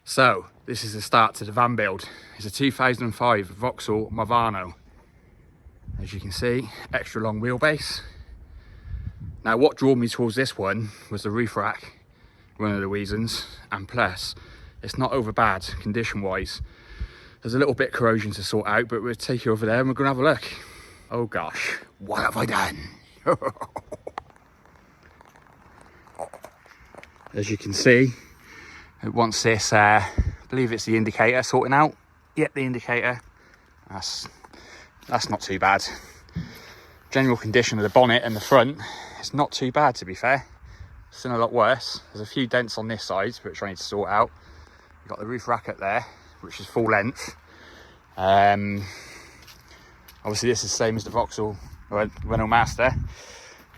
So this is the start to the van build. It's a 2005 Vauxhall Movano. As you can see, extra long wheelbase. Now what drew me towards this one was the roof rack, one of the reasons, and plus it's not over bad condition wise. There's a little bit of corrosion to sort out, but we'll take you over there and we're gonna have a look. Oh gosh, what have I done? As you can see, it wants this, I believe it's the indicator sorting out. Yep, the indicator. That's not too bad. General condition of the bonnet and the front, it's not too bad to be fair. It's seen a lot worse. There's a few dents on this side, which I need to sort out. You've got the roof rack up there, which is full length. Obviously this is the same as the Vauxhall Renault Master.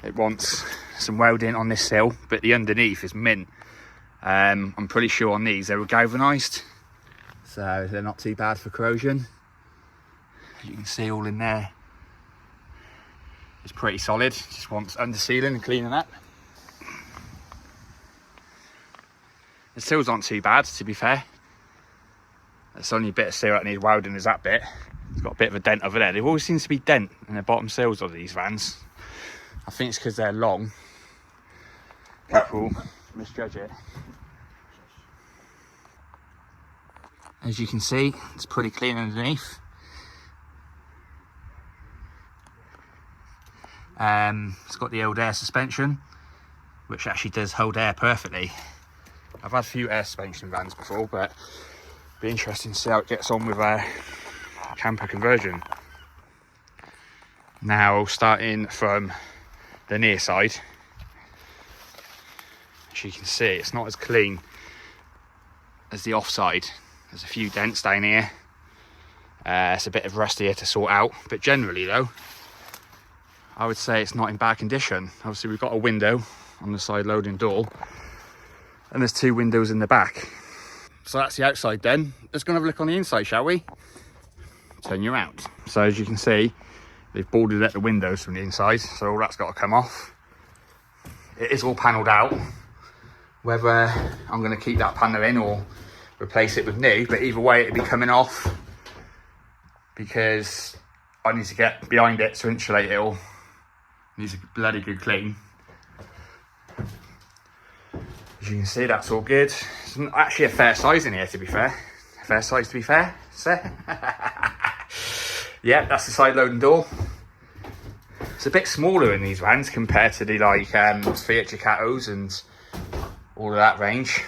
It wants some welding on this sill, but the underneath is mint. I'm pretty sure on these they were galvanised, so they're not too bad for corrosion. As you can see, all in there, it's pretty solid. Just wants under sealing and cleaning up. The sills aren't too bad, to be fair. It's only a bit of seal that needs welding, is that bit. It's got a bit of a dent over there. There always seems to be dent in the bottom sills of these vans. I think it's because they're long. People misjudge it. As you can see, it's pretty clean underneath. It's got the old air suspension, which actually does hold air perfectly. I've had a few air suspension vans before, but it'll be interesting to see how it gets on with a camper conversion. Now, starting from the near side, as you can see, it's not as clean as the offside. There's a few dents down here. It's a bit of rust here to sort out, but generally though, I would say it's not in bad condition. Obviously we've got a window on the side loading door, and there's two windows in the back. So that's the outside then. Let's go and have a look on the inside, shall we? Turn you out. So as you can see, they've boarded up the windows from the inside, so all that's got to come off. It is all panelled out. Whether I'm going to keep that panel in or replace it with new, but either way it'll be coming off because I need to get behind it to insulate it all. It needs a bloody good clean. As you can see, that's all good. It's actually a fair size in here, to be fair. Fair size, to be fair. Yeah, that's the side loading door. It's a bit smaller in these vans compared to the Fiat Ducatos and all of that range,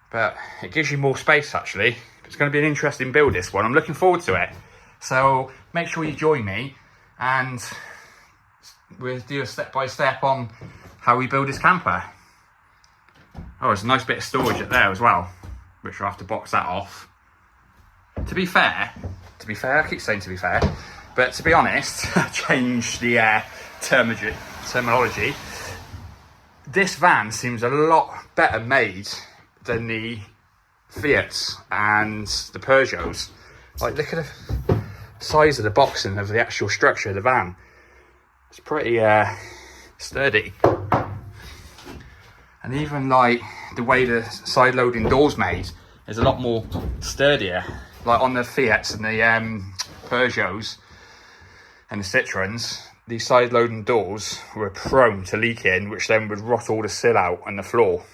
but it gives you more space actually. It's going to be an interesting build, this one. I'm looking forward to it. So make sure you join me and we'll do a step-by-step on how we build this camper. Oh, there's a nice bit of storage up there as well, which I'll have to box that off. To be fair, I keep saying to be fair, but to be honest, change the terminology. This van seems a lot better made than the Fiats and the Peugeots. Like, look at the size of the boxing of the actual structure of the van. It's pretty sturdy. And even like the way the side loading door's made is a lot more sturdier. Like on the Fiats and the Peugeots and the Citroens, these side loading doors were prone to leaking, which then would rot all the sill out on the floor.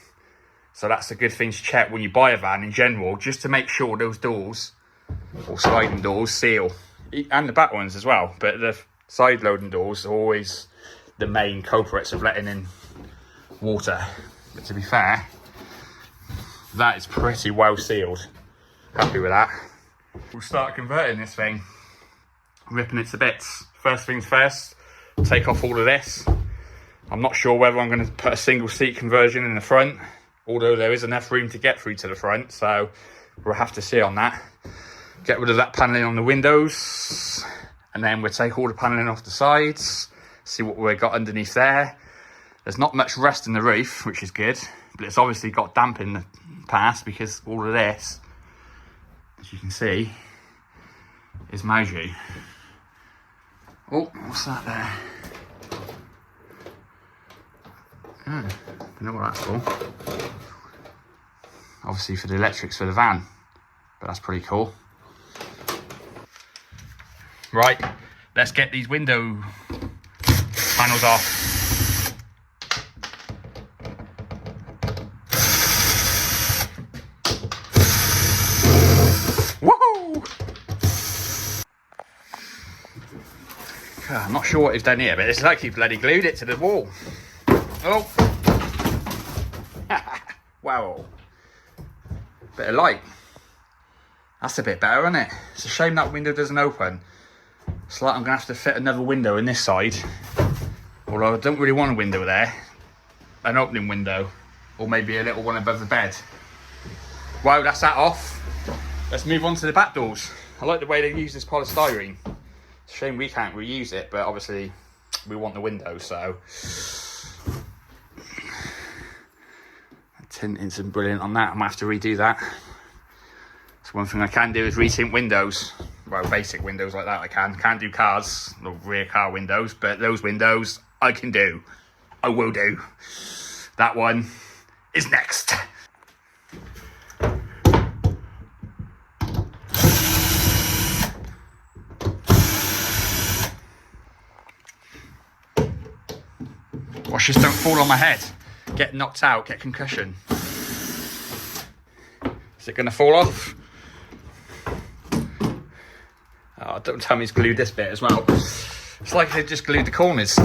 So that's a good thing to check when you buy a van in general, just to make sure those doors or sliding doors seal, and the back ones as well. But the side loading doors are always the main culprits of letting in water. But to be fair, that is pretty well sealed. Happy with that. We'll start converting this thing, ripping it to bits. First things first, take off all of this. I'm not sure whether I'm going to put a single seat conversion in the front, although there is enough room to get through to the front, so we'll have to see on that. Get rid of that panelling on the windows, and then we'll take all the panelling off the sides, see what we've got underneath there. There's not much rust in the roof, which is good, but it's obviously got damp in the past because all of this, as you can see, is Maju. Oh, what's that there? Oh, I don't know what that's for. obviously for the electrics for the van, but that's pretty cool. Right, let's get these window panels off. Woohoo! I'm not sure what it's done here, but it's like he bloody glued it to the wall. Oh! Wow. Bit of light. That's a bit better, isn't it? It's a shame that window doesn't open. It's like I'm going to have to fit another window in this side. Although I don't really want a window there. An opening window. Or maybe a little one above the bed. Wow, that's that off. Let's move on to the back doors. I like the way they use this polystyrene. It's a shame we can't reuse it, but obviously we want the window, so. Tinting's brilliant on that. I'm going to have to redo that. So one thing I can do is retint windows. Well, basic windows like that I can. Can't do cars, the rear car windows, but those windows I can do. I will do. That one is next. Watch this don't fall on my head. Get knocked out, get concussion. Is it going to fall off? Oh, don't tell me it's glued this bit as well. It's like they just glued the corners.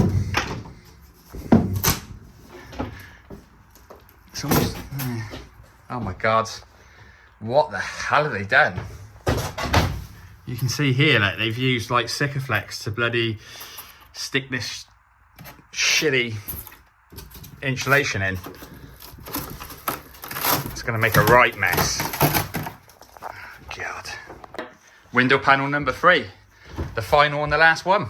It's almost... Oh my God. What the hell have they done? You can see here that they've used like Sikaflex to bloody stick this shitty insulation in. It's going to make a right mess. God. Window panel number 3. The final and the last one.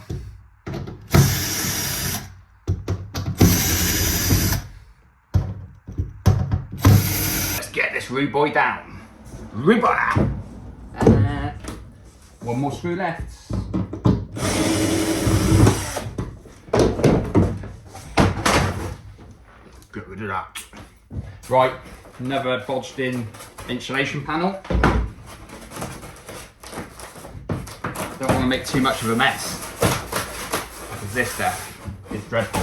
Let's get this rude boy down. Rude boy. One more screw left. Get rid of that. Right, another bodged in insulation panel. Don't want to make too much of a mess, because this stuff is dreadful.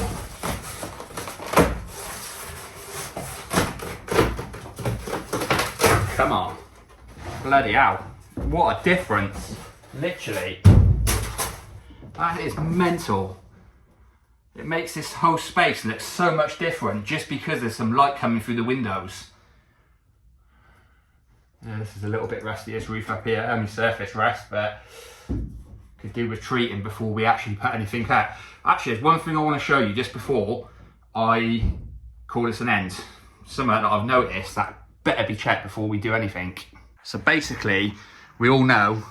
Come on. Bloody hell. What a difference. Literally. That is mental. It makes this whole space look so much different just because there's some light coming through the windows. Yeah, this is a little bit rusty, this roof up here, only surface rust, but could do with treating before we actually put anything out. Actually, there's one thing I want to show you just before I call this an end. Something that I've noticed that better be checked before we do anything. So basically, we all know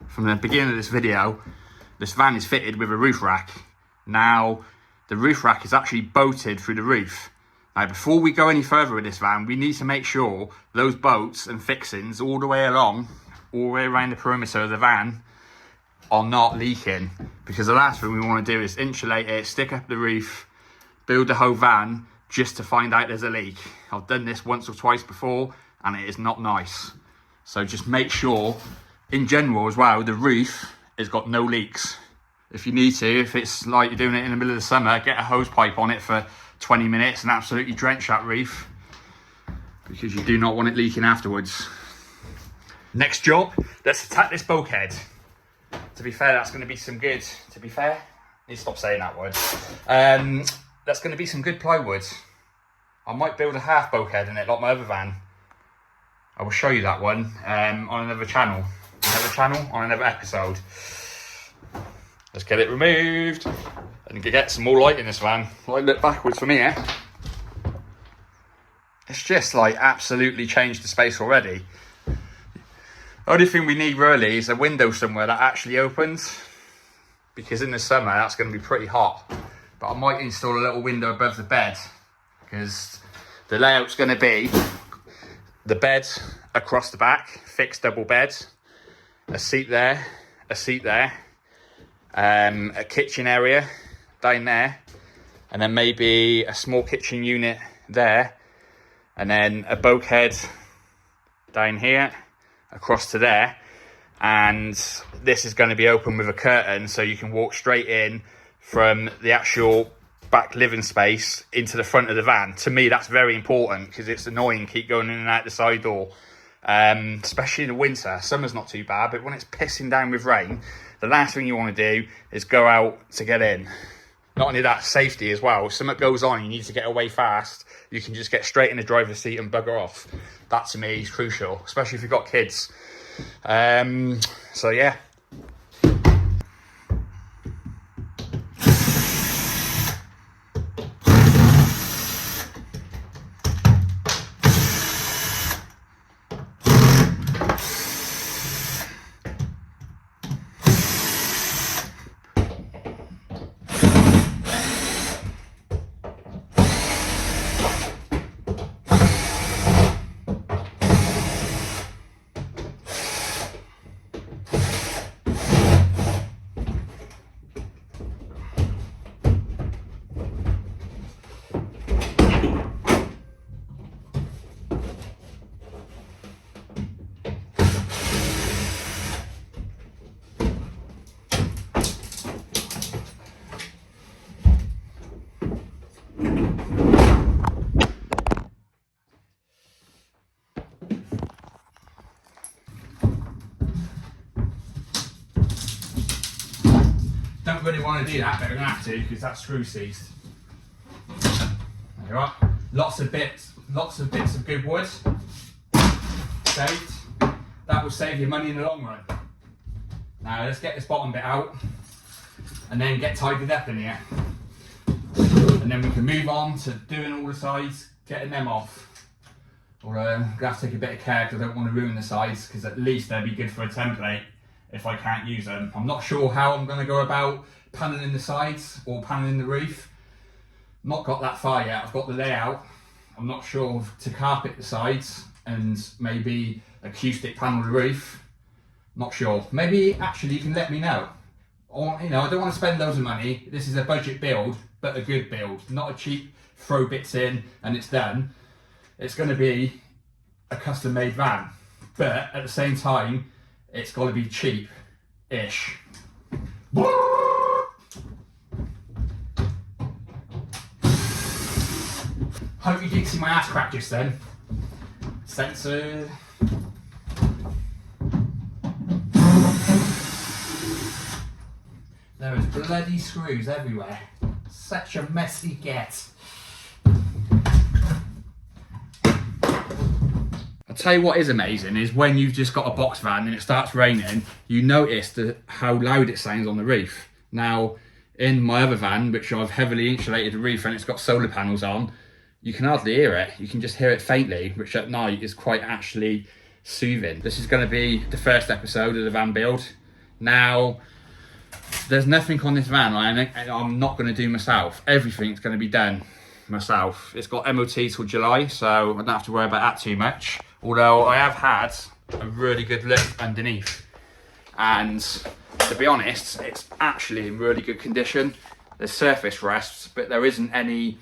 from the beginning of this video, this van is fitted with a roof rack. Now, the roof rack is actually bolted through the roof. Now, before we go any further with this van, we need to make sure those bolts and fixings all the way along, all the way around the perimeter of the van, are not leaking. Because the last thing we want to do is insulate it, stick up the roof, build the whole van, just to find out there's a leak. I've done this once or twice before, and it is not nice. So just make sure, in general as well, the roof has got no leaks. If you need to, if it's like you're doing it in the middle of the summer, get a hose pipe on it for 20 minutes and absolutely drench that roof, because you do not want it leaking afterwards. Next job, let's attack this bulkhead. To be fair, that's going to be some good, to be fair, I need to stop saying that word. That's going to be some good plywood. I might build a half bulkhead in it like my other van. I will show you that one on another channel. On another episode. Let's get it removed and get some more light in this van. Like, look backwards from here. It's just like absolutely changed the space already. Only thing we need really is a window somewhere that actually opens, because in the summer that's going to be pretty hot. But I might install a little window above the bed, because the layout's going to be the bed across the back, fixed double bed, a seat there, a kitchen area down there, and then maybe a small kitchen unit there, and then a bulkhead down here across to there, and this is going to be open with a curtain so you can walk straight in from the actual back living space into the front of the van. To me, that's very important because it's annoying keep going in and out the side door, especially in the winter. Summer's not too bad, but when it's pissing down with rain, the last thing you want to do is go out to get in. Not only that, safety as well. If something goes on, you need to get away fast, you can just get straight in the driver's seat and bugger off. That to me is crucial, especially if you've got kids. So yeah. Don't really want to do that, but we're going to have to because that screw seized. There you are. Lots of bits of good wood saved. That will save you money in the long run. Now let's get this bottom bit out and then get tidied up in here. And then we can move on to doing all the sides, getting them off. Or I'm going to have to take a bit of care because I don't want to ruin the sides, because at least they'll be good for a template if I can't use them. I'm not sure how I'm going to go about paneling the sides or paneling the roof. Not got that far yet. I've got the layout. I'm not sure to carpet the sides and maybe acoustic panel the roof. Not sure. Maybe actually you can let me know. Or, you know, I don't want to spend loads of money. This is a budget build, but a good build. Not a cheap throw bits in and it's done. It's going to be a custom made van, but at the same time it's got to be cheap-ish. Hope you didn't see my ass crack just then. Censored. There is bloody screws everywhere. Such a messy get. I'll tell you what is amazing is when you've just got a box van and it starts raining, you notice how loud it sounds on the roof. Now, in my other van, which I've heavily insulated the roof and it's got solar panels on, you can hardly hear it. You can just hear it faintly, which at night is quite actually soothing. This is going to be the first episode of the van build. Now, there's nothing on this van I'm not going to do myself. Everything's going to be done myself. It's got MOT till July, so I don't have to worry about that too much. Although I have had a really good look underneath, and to be honest, it's actually in really good condition. There's surface rusts, but there isn't any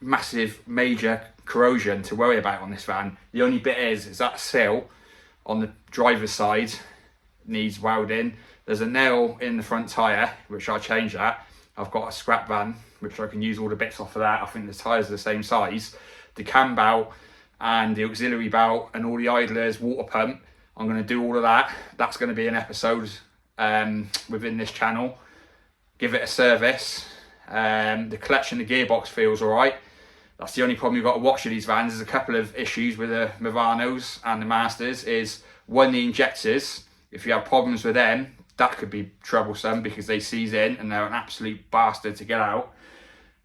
massive major corrosion to worry about on this van. The only bit is that sill on the driver's side needs welding. There's a nail in the front tyre, which I'll change that. I've got a scrap van, which I can use all the bits off of that. I think the tyres are the same size. The cam belt and the auxiliary belt and all the idlers, water pump, I'm going to do all of that. That's going to be an episode within this channel. Give it a service. The clutch and the gearbox feels all right. That's the only problem you've got to watch with these vans. There's a couple of issues with the Movanos and the Masters. Is one, the injectors. If you have problems with them, that could be troublesome because they seize in and they're an absolute bastard to get out.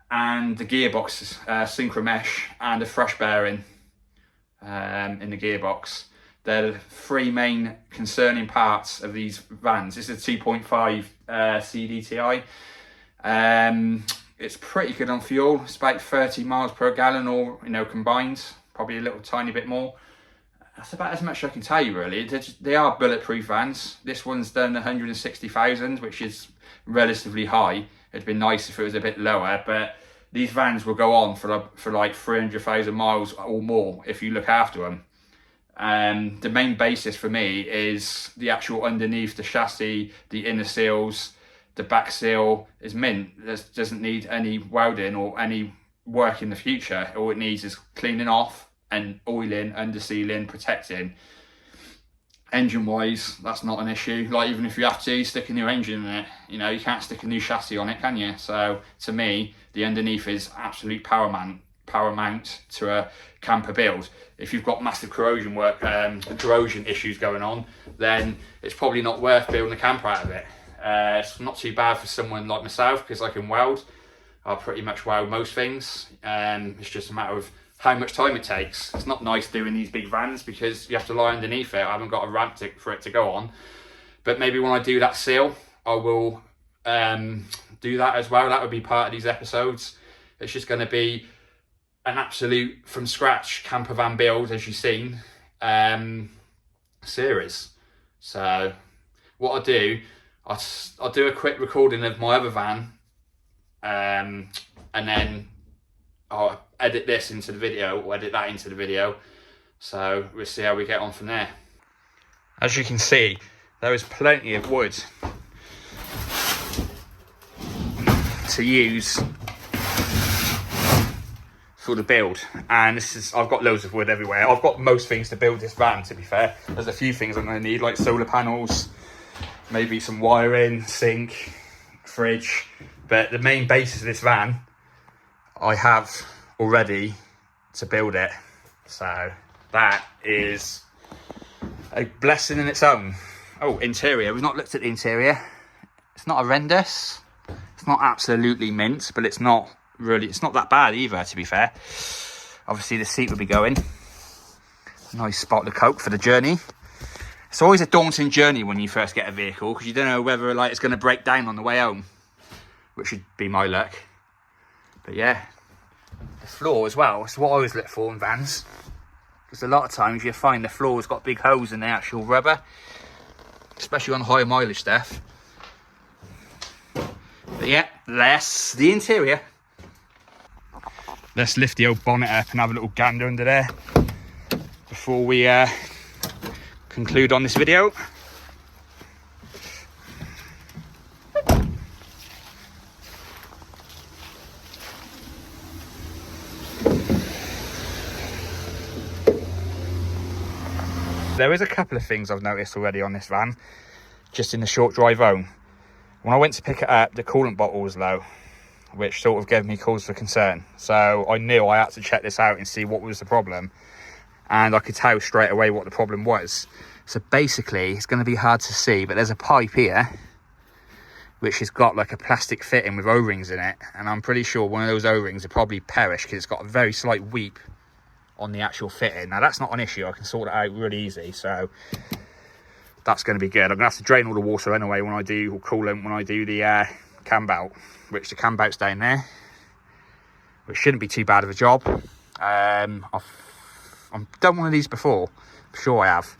And the gearbox, synchro mesh and a fresh bearing in the gearbox. They're the three main concerning parts of these vans. This is a 2.5 CDTI. It's pretty good on fuel. It's about 30 miles per gallon, or combined, probably a little tiny bit more. That's about as much as I can tell you, really. They are bulletproof vans. This one's done 160,000, which is relatively high. It'd be nice if it was a bit lower, but these vans will go on for like 300,000 miles or more if you look after them. The main basis for me is the actual underneath, the chassis, the inner seals, the back seal is mint. It doesn't need any welding or any work in the future. All it needs is cleaning off and oiling, under sealing, protecting. Engine wise, that's not an issue. Like, even if you have to stick a new engine in it, you know, you can't stick a new chassis on it, can you? So to me, the underneath is absolute paramount to a camper build. If you've got massive corrosion issues going on, then it's probably not worth building a camper out of it. It's not too bad for someone like myself, because I can weld. I pretty much weld most things. It's just a matter of how much time it takes. It's not nice doing these big vans because you have to lie underneath it. I haven't got a ramp for it to go on. But maybe when I do that seal, I will do that as well. That would be part of these episodes. It's just going to be an absolute from scratch camper van build, as you've seen, series. So what I'll do, I'll do a quick recording of my other van, and then I'll edit this into the video, or edit that into the video. So we'll see how we get on from there. As you can see, there is plenty of wood to use for the build, and I've got loads of wood everywhere. I've got most things to build this van, to be fair. There's a few things I'm going to need, like solar panels, maybe some wiring, sink, fridge, but the main basis of this van I have already to build it. So that is a blessing in its own. Oh, interior, we've not looked at the interior. It's not horrendous, it's not absolutely mint, but it's not that bad either, to be fair. Obviously the seat will be going. Nice spot of coke for the journey. It's always a daunting journey when you first get a vehicle, because you don't know whether like it's going to break down on the way home, which should be my luck. But yeah, the floor as well, it's what I always look for in vans, because a lot of times you find the floor's got big holes in the actual rubber, especially on high mileage stuff. But yeah, that's the interior. Let's lift the old bonnet up and have a little gander under there before we conclude on this video. There is a couple of things I've noticed already on this van, just in the short drive home. When I went to pick it up, the coolant bottle was low, which sort of gave me cause for concern. So I knew I had to check this out and see what was the problem. And I could tell straight away what the problem was. So basically, it's going to be hard to see, but there's a pipe here, which has got like a plastic fitting with O-rings in it. And I'm pretty sure one of those O-rings are probably perished, because it's got a very slight weep on the actual fitting. Now that's not an issue, I can sort it out really easy, so that's going to be good. I'm going to have to drain all the water anyway when I do coolant, when I do the cam belt, which the cam belt's down there, which shouldn't be too bad of a job. I've done one of these before, I'm sure I have,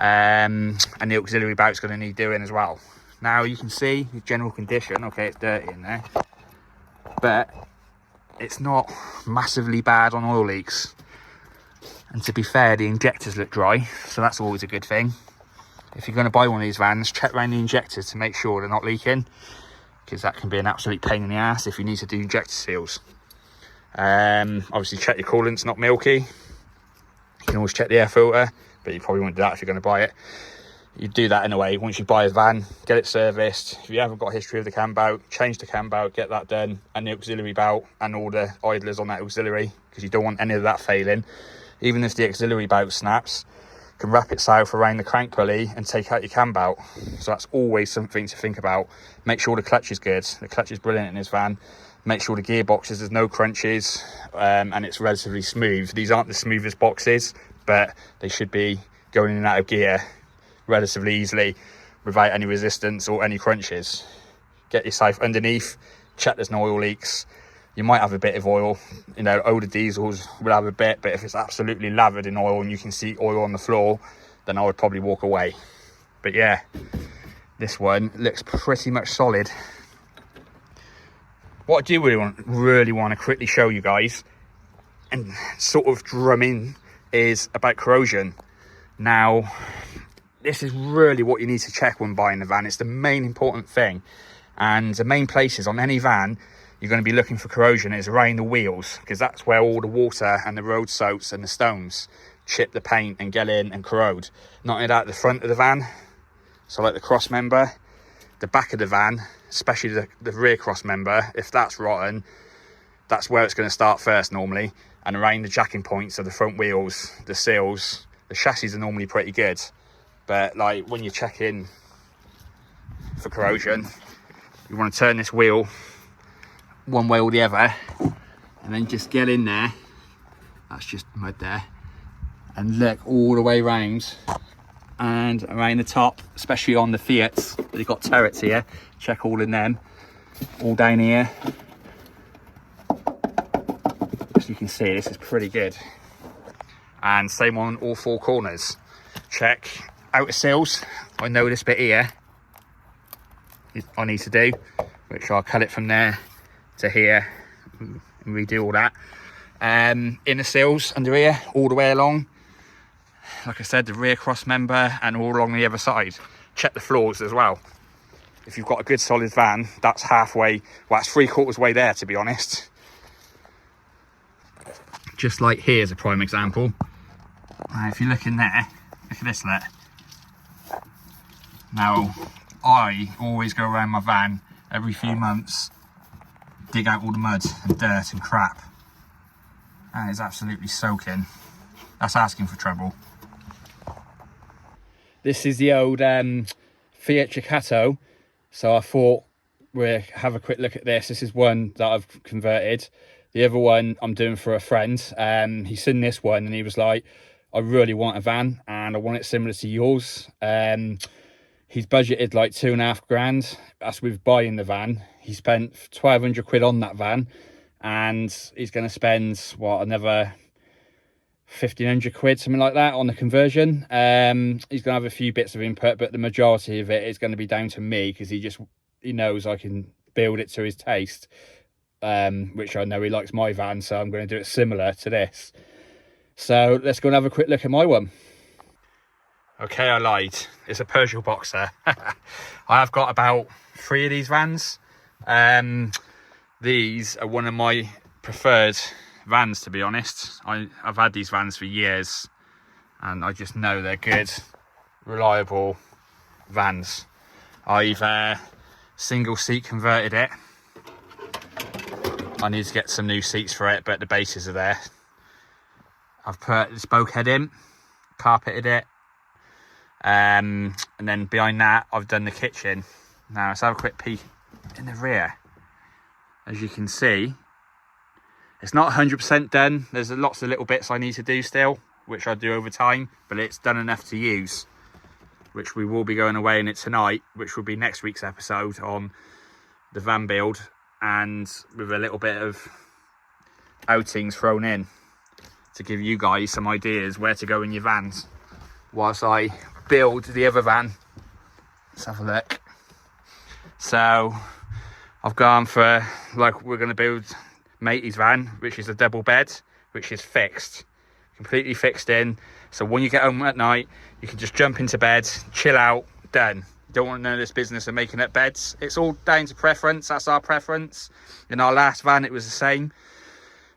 and the auxiliary belt's going to need doing as well. Now you can see the general condition. Okay, it's dirty in there, but it's not massively bad on oil leaks. And to be fair, the injectors look dry, so that's always a good thing. If you're going to buy one of these vans, check around the injectors to make sure they're not leaking, because that can be an absolute pain in the ass if you need to do injector seals. Obviously check your coolant's not milky. You can always check the air filter, but you probably won't do that if you're going to buy it. You do that anyway. Once you buy a van, get it serviced. If you haven't got a history of the cam belt, change the cam belt, get that done, and the auxiliary belt and all the idlers on that auxiliary, because you don't want any of that failing. Even if the auxiliary belt snaps, you can wrap itself around the crank pulley and take out your cam belt. So that's always something to think about. Make sure the clutch is good. The clutch is brilliant in this van. Make sure the gearboxes, there's no crunches, and it's relatively smooth. These aren't the smoothest boxes, but they should be going in and out of gear relatively easily without any resistance or any crunches. Get yourself underneath, check there's no oil leaks. You might have a bit of oil, you know, older diesels will have a bit, but if it's absolutely lathered in oil and you can see oil on the floor, then I would probably walk away. But yeah, this one looks pretty much solid. What I do really want to quickly show you guys and sort of drum in is about corrosion. Now, this is really what you need to check when buying a van. It's the main important thing. And the main places on any van you're going to be looking for corrosion is around the wheels, because that's where all the water and the road soaks and the stones chip the paint and get in and corrode. Not only that, the front of the van, so like the cross member, the back of the van, especially the rear cross member, if that's rotten, that's where it's going to start first normally. And around the jacking points of the front wheels, the seals, the chassis are normally pretty good. But like when you're checking for corrosion, you want to turn this wheel one way or the other and then just get in there. That's just mud there. And look all the way around and around the top, especially on the Fiats. They've got turrets here. Check all in them. All down here. As you can see, this is pretty good. And same on all four corners. Check outer seals. I know this bit here I need to do, which I'll cut it from there to here and redo all that. Inner seals under here all the way along, like I said, the rear cross member and all along the other side. Check the floors as well. If you've got a good solid van, that's halfway, well, that's 3/4 way there, to be honest. Just like here's a prime example. If you look in there, look at this there. Now, I always go around my van every few months, dig out all the mud and dirt and crap. That is absolutely soaking. That's asking for trouble. This is the old Fiat Ducato. So I thought we'll have a quick look at this. This is one that I've converted. The other one I'm doing for a friend. He's seen this one and he was like, I really want a van and I want it similar to yours. He's budgeted like 2.5 grand. That's with buying the van. He spent 1,200 quid on that van and he's going to spend, what, another 1,500 quid, something like that, on the conversion. He's going to have a few bits of input, but the majority of it is going to be down to me because he knows I can build it to his taste, which I know he likes my van, so I'm going to do it similar to this. So let's go and have a quick look at my one. Okay, I lied. It's a Peugeot Boxer. I have got about 3 of these vans. These are one of my preferred vans, to be honest. I've had these vans for years and I just know they're good, reliable vans. I've single seat converted it. I need to get some new seats for it, but the bases are there. I've put this bulkhead in, carpeted it, and then behind that I've done the kitchen. Now let's have a quick peek in the rear. As you can see, it's not 100% done. There's lots of little bits I need to do still, which I'll do over time, but it's done enough to use, which we will be going away in it tonight, which will be next week's episode on the van build, and with a little bit of outings thrown in to give you guys some ideas where to go in your vans whilst I build the other van. Let's have a look. So I've gone for, like, we're going to build Matey's van, which is a double bed, which is fixed, completely fixed in. So when you get home at night, you can just jump into bed, chill out, done. You don't want to know this business of making up beds. It's all down to preference. That's our preference. In our last van, it was the same.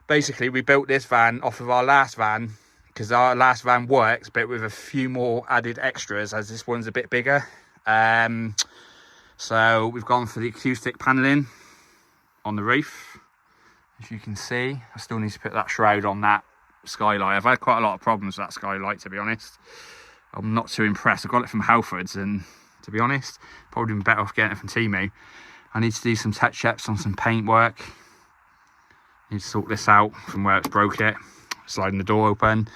Basically, we built this van off of our last van because our last van works, but with a few more added extras as this one's a bit bigger. So we've gone for the acoustic panelling on the roof. As you can see, I still need to put that shroud on that skylight. I've had quite a lot of problems with that skylight, to be honest. I'm not too impressed. I got it from Halfords and, to be honest, probably been better off getting it from Temu. I need to do some touch-ups on some paint work. Need to sort this out from where it's broke it. Sliding the door open.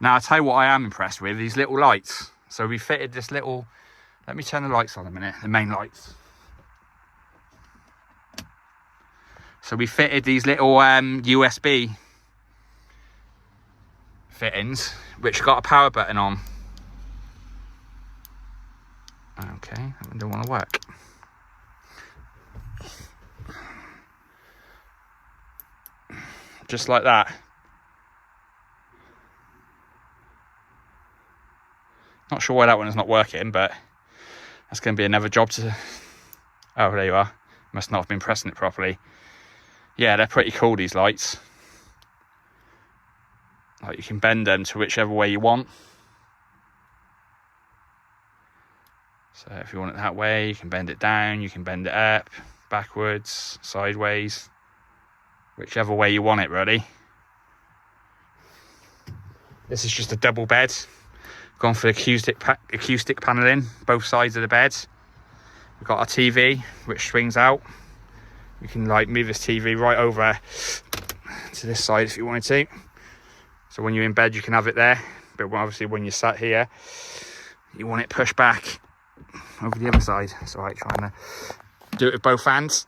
Now, I'll tell you what I am impressed with, these little lights. So we fitted this little, let me turn the lights on a minute, the main lights. So we fitted these little USB fittings, which got a power button on. Okay, that don't want to work. Just like that. Not sure why that one is not working, but that's going to be another job to... Oh, there you are. Must not have been pressing it properly. Yeah, they're pretty cool, these lights. Like, you can bend them to whichever way you want. So if you want it that way, you can bend it down, you can bend it up, backwards, sideways, whichever way you want it, really. This is just a double bed. Gone for acoustic panelling, both sides of the bed. We've got our TV, which swings out. You can like move this TV right over to this side if you wanted to. So when you're in bed, you can have it there. But obviously when you're sat here, you want it pushed back over the other side. It's all right, trying to do it with both hands.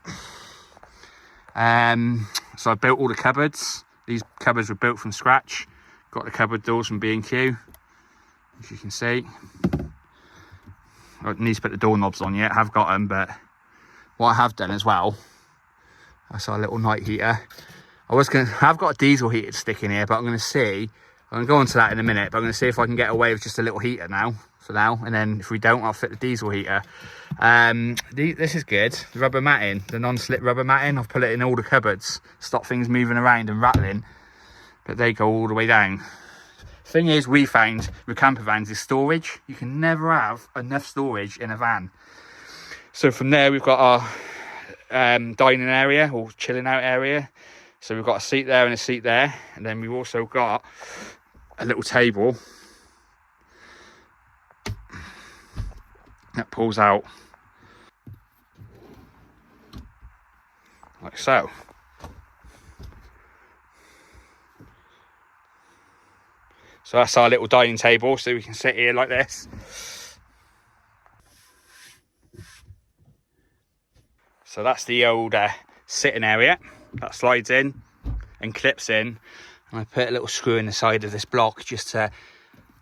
So I built all the cupboards. These cupboards were built from scratch. Got the cupboard doors from B&Q, as you can see. I need to put the doorknobs on yet. I have got them, but what I have done as well, that's our little night heater. I've got a diesel heater to stick in here, but I'm going to go on to that in a minute, but I'm going to see if I can get away with just a little heater for now, and then if we don't, I'll fit the diesel heater. This is good. The rubber matting, the non-slip rubber matting, I've put it in all the cupboards, stop things moving around and rattling, but they go all the way down. Thing is, we found with camper vans is storage. You can never have enough storage in a van. So from there, we've got our dining area or chilling out area. So we've got a seat there and a seat there, and then we've also got a little table that pulls out like so. So that's our little dining table, so we can sit here like this. So that's the old sitting area that slides in and clips in, and I put a little screw in the side of this block just to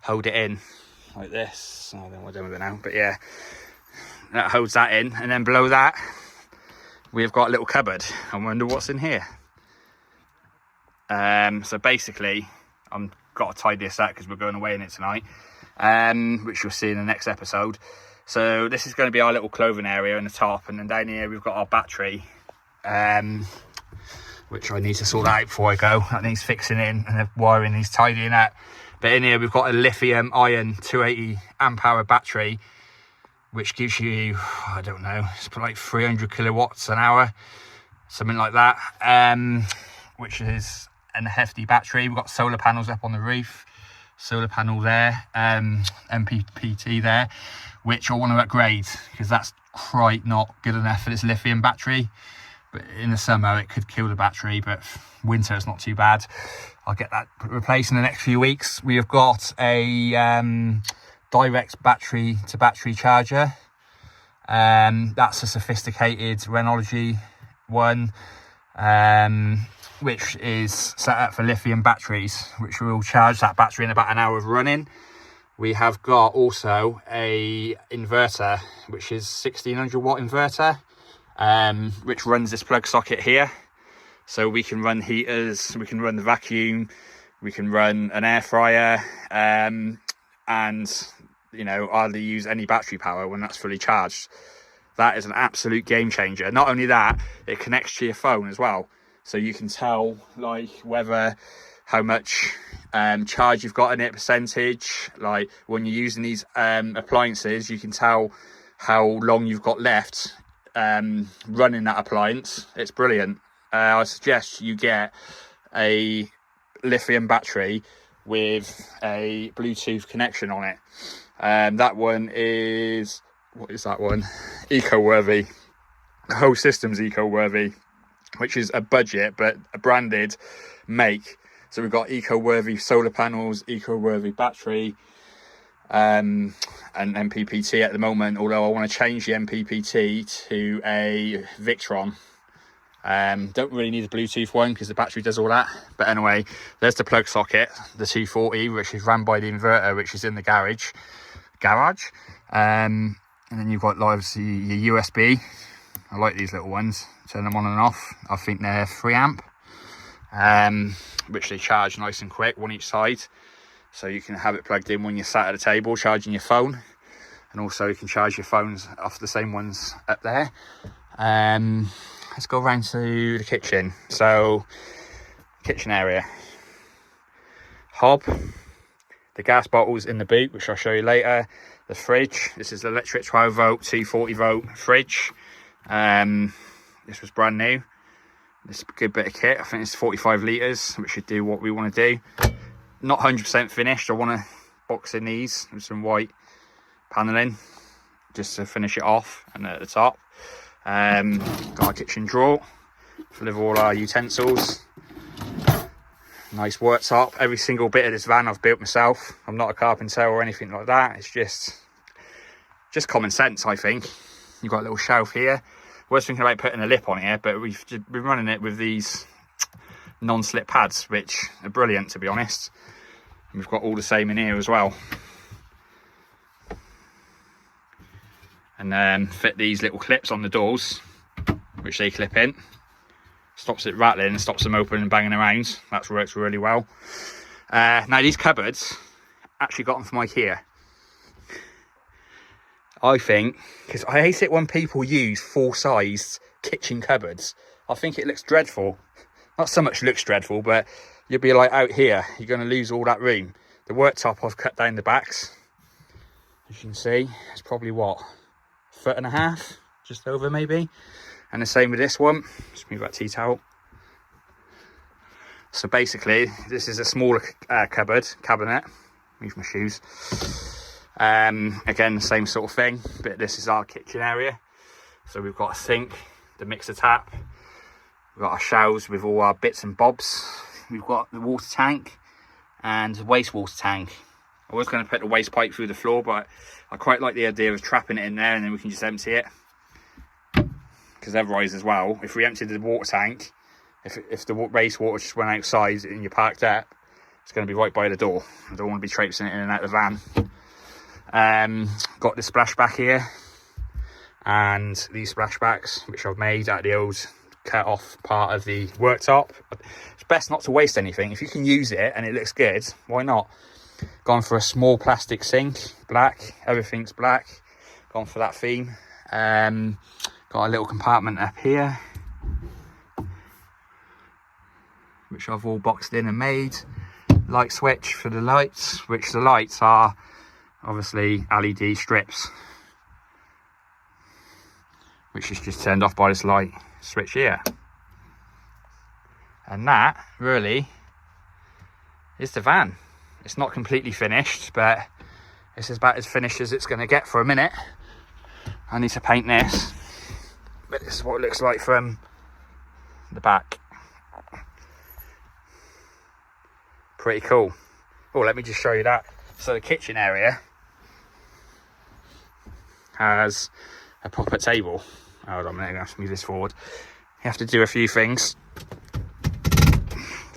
hold it in like this. I don't know what I'm doing with it now, but yeah, that holds that in. And then below that we've got a little cupboard. I wonder what's in here. So basically I'm got to tidy this out because we're going away in it tonight, which you'll see in the next episode. So this is going to be our little clothing area in the top, and then down here we've got our battery, which I need to sort out before I go. That needs fixing in, and the wiring needs tidying up. But in here we've got a lithium ion 280 amp hour battery, which gives you, I don't know, it's like 300 kilowatts an hour, something like that, which is a hefty battery. We've got solar panels up on the roof, solar panel there, MPPT there, which I want to upgrade because that's quite not good enough for this lithium battery. But in the summer it could kill the battery, but winter it's not too bad. I'll get that replaced in the next few weeks. We have got a direct battery to battery charger. That's a sophisticated Renology one, which is set up for lithium batteries, which will charge that battery in about an hour of running. We have got also a inverter, which is 1600 watt inverter, which runs this plug socket here. So we can run heaters, we can run the vacuum, we can run an air fryer, and you know, hardly use any battery power when that's fully charged. That is an absolute game changer. Not only that, it connects to your phone as well, so you can tell like whether how much charge you've got in it, percentage. Like when you're using these appliances, you can tell how long you've got left running that appliance. It's brilliant. I suggest you get a lithium battery with a Bluetooth connection on it. That one is, what is that one? Eco-worthy. The whole system's eco-worthy, which is a budget but a branded make. So we've got eco-worthy solar panels, eco-worthy battery, and MPPT at the moment, although I want to change the MPPT to a Victron. Don't really need a Bluetooth one because the battery does all that. But anyway, there's the plug socket, the 240, which is ran by the inverter, which is in the garage. And then you've got obviously your USB. I like these little ones. Turn them on and off. I think they're 3 amp, which they charge nice and quick, one each side. so you can have it plugged in when you're sat at a table charging your phone, and also you can charge your phones off the same ones up there. Let's go around to the kitchen. So kitchen area, hob, the gas bottles in the boot, which I'll show you later, the fridge. This is the electric 12 volt 240 volt fridge. This was brand new. This is a good bit of kit. I think it's 45 litres, which should do what we want to do. Not 100% finished. I want to box in these with some white panelling just to finish it off. And at the top, got a kitchen drawer full of all our utensils. Nice worktop. Every single bit of this van I've built myself. I'm not a carpenter or anything like that. It's just common sense, I think. You've got a little shelf here. I was thinking about putting a lip on here, but we've been running it with these non-slip pads, which are brilliant, to be honest. And we've got all the same in here as well. And then fit these little clips on the doors, which they clip in. Stops it rattling and stops them open and banging around. That works really well. Now these cupboards, actually got them from IKEA. I think, because I hate it when people use full-sized kitchen cupboards. I think it looks dreadful. Not so much looks dreadful, but you'll be like out here, you're going to lose all that room. The worktop, I've cut down the backs. As you can see, it's probably what, 1.5 foot, just over maybe. And the same with this one. Just move that tea towel. So basically, this is a smaller cabinet. Move my shoes. Again, the same sort of thing, but this is our kitchen area. So we've got a sink, the mixer tap, we've got our shelves with all our bits and bobs, we've got the water tank and the wastewater tank. I was going to put the waste pipe through the floor, but I quite like the idea of trapping it in there and then we can just empty it, because otherwise as well, if we emptied the water tank, if the wastewater just went outside and you parked up, it's going to be right by the door. I don't want to be traipsing it in and out of the van. Got the splashback here and these splashbacks, which I've made out of the old cut off part of the worktop. It's best not to waste anything. If you can use it and it looks good, why not? Gone for a small plastic sink, black, everything's black. Gone for that theme. Got a little compartment up here, which I've all boxed in and made. Light switch for the lights, which the lights are obviously LED strips, which is just turned off by this light switch here. And that really is the van. It's not completely finished, but it's about as finished as it's going to get for a minute. I need to paint this, but this is what it looks like from the back. Pretty cool. Oh, let me just show you that. So the kitchen area has a proper table. Hold on a minute, I'm going to have to move this forward. You have to do a few things.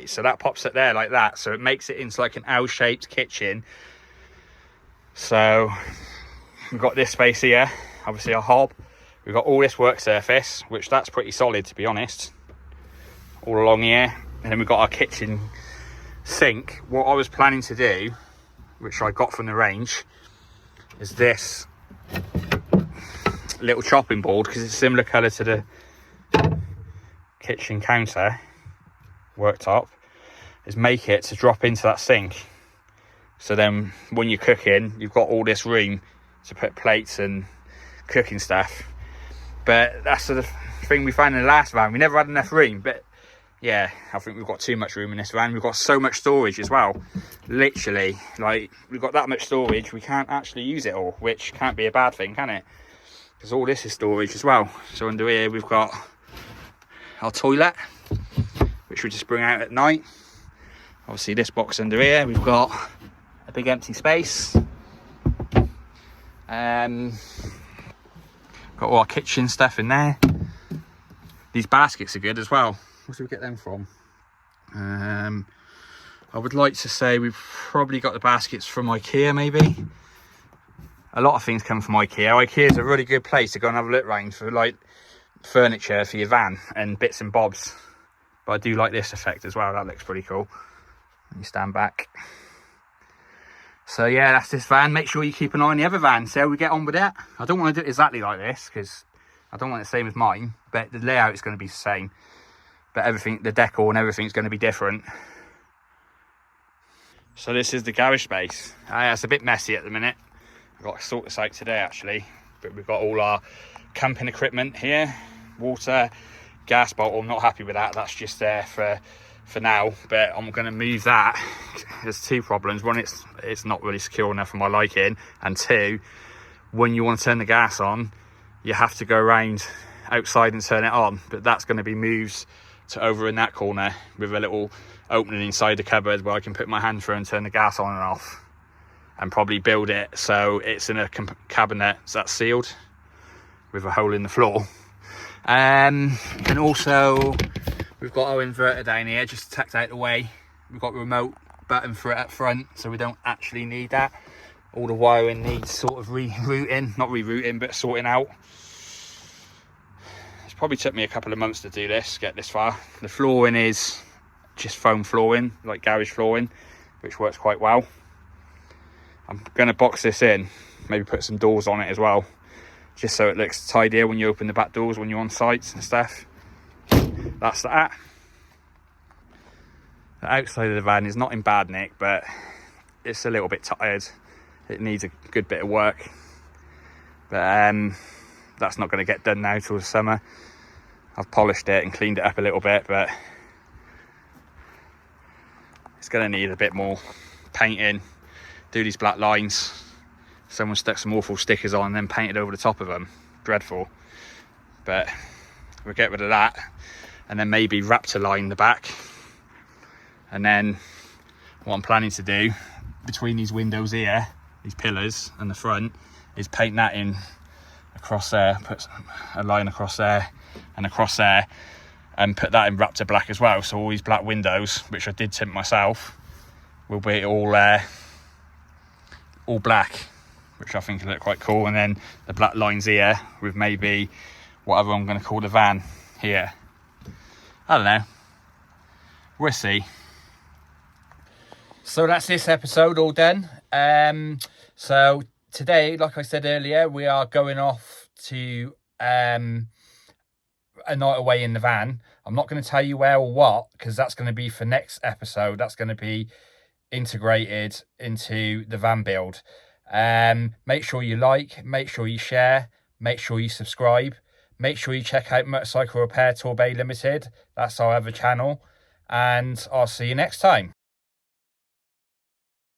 So that pops it there like that, so it makes it into like an L-shaped kitchen. So we've got this space here, obviously a hob. We've got all this work surface, which that's pretty solid, to be honest, all along here. And then we've got our kitchen sink. What I was planning to do, which I got from the range, is this little chopping board, because it's a similar colour to the kitchen counter worktop, is make it to drop into that sink. So then when you're cooking, you've got all this room to put plates and cooking stuff. But that's the thing we found in the last van. We never had enough room, but yeah, I think we've got too much room in this van. We've got so much storage as well. Literally, like, we've got that much storage, we can't actually use it all, which can't be a bad thing, can it? Because all this is storage as well. So under here we've got our toilet, which we just bring out at night. Obviously this box under here, we've got a big empty space. Got all our kitchen stuff in there. These baskets are good as well. Where do we get them from? I would like to say we've probably got the baskets from IKEA, maybe. A lot of things come from IKEA. IKEA is a really good place to go and have a look round for like furniture for your van and bits and bobs. But I do like this effect as well. That looks pretty cool. Let me stand back. So yeah, that's this van. Make sure you keep an eye on the other van, see how we get on with it. I don't want to do it exactly like this because I don't want it the same as mine, but the layout is going to be the same, but everything, the decor and everything's going to be different. So this is the garage space. It's a bit messy at the minute. I've got to sort this out today actually, but we've got all our camping equipment here. Water, gas bottle. I'm not happy with that. That's just there for now, but I'm going to move that. There's two problems. One, it's not really secure enough for my liking, and two, when you want to turn the gas on, you have to go around outside and turn it on, but that's going to be moved to over in that corner with a little opening inside the cupboard where I can put my hand through and turn the gas on and off, and probably build it so it's in a cabinet that's sealed with a hole in the floor. And also we've got our inverter down here just tucked out the way. We've got a remote button for it up front, so we don't actually need that. All the wiring needs sort of rerouting, not rerouting, but sorting out. It's probably took me a couple of months to do this, get this far. The flooring is just foam flooring, like garage flooring, which works quite well. I'm going to box this in, maybe put some doors on it as well, just so it looks tidier when you open the back doors when you're on sites and stuff. That's that. The outside of the van is not in bad nick, but it's a little bit tired. It needs a good bit of work, but that's not going to get done now till the summer. I've polished it and cleaned it up a little bit, but it's going to need a bit more painting. Do these black lines. Someone stuck some awful stickers on and then painted over the top of them. Dreadful. But we'll get rid of that, and then maybe Raptor line the back. And then what I'm planning to do between these windows here, these pillars and the front, is paint that in across there, put a line across there and across there, and put that in Raptor black as well. So all these black windows, which I did tint myself, will be all black, which I think will look quite cool. And then the black lines here with maybe whatever I'm going to call the van here. I don't know. We'll see. So that's this episode all done. So today, like I said earlier, we are going off to a night away in the van. I'm not going to tell you where or what, because that's going to be for next episode. That's going to be integrated into the van build. Make sure you like, make sure you share, make sure you subscribe, make sure you check out Motorcycle Repair Torbay Limited. That's our other channel, and I'll see you next time.